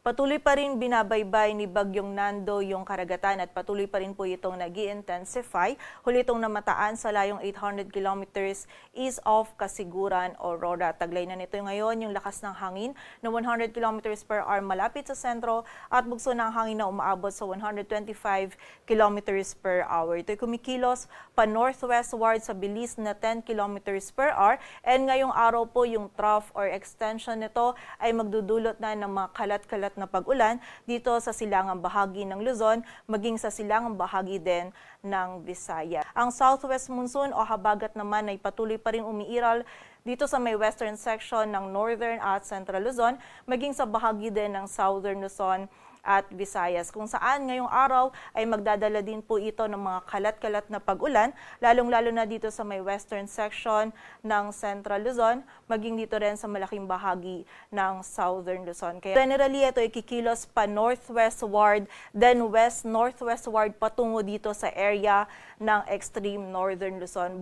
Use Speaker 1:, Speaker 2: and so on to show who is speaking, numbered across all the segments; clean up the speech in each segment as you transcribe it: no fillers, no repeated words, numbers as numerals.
Speaker 1: Patuloy pa rin binabaybay ni Bagyong Nando yung karagatan at patuloy pa rin po itong nag-i-intensify. Huli itong namataan sa layong 800 kilometers east of Kasiguran, Aurora. Taglay na nito ngayon yung lakas ng hangin na 100 kilometers per hour malapit sa sentro at bugso ng hangin na umaabot sa 125 kilometers per hour. Ito'y kumikilos pa northwestward sa bilis na 10 kilometers per hour and ngayong araw po yung trough or extension nito ay magdudulot na ng mga kalat-kalat na pag-ulan dito sa silangang bahagi ng Luzon, maging sa silangang bahagi din ng Visaya. Ang southwest monsoon o habagat naman ay patuloy pa rin umiiral dito sa may western section ng northern at central Luzon, maging sa bahagi din ng southern Luzon at Visayas, kung saan ngayong araw ay magdadala din po ito ng mga kalat-kalat na pag-ulan, lalong-lalo na dito sa may western section ng Central Luzon, maging dito rin sa malaking bahagi ng Southern Luzon. Kaya generally ito ay kikilos pa northwestward, then west-northwestward patungo dito sa area ng extreme northern Luzon.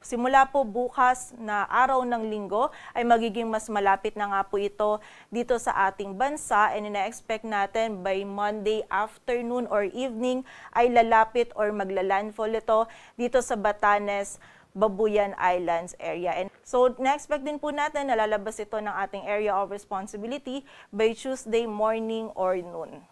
Speaker 1: Simula po bukas na araw ng linggo ay magiging mas malapit na nga po ito dito sa ating bansa and ina-expect natin by Monday afternoon or evening ay lalapit or maglalandfall ito dito sa Batanes, Babuyan Islands area. And so na-expect din po natin na lalabas ito ng ating area of responsibility by Tuesday morning or noon.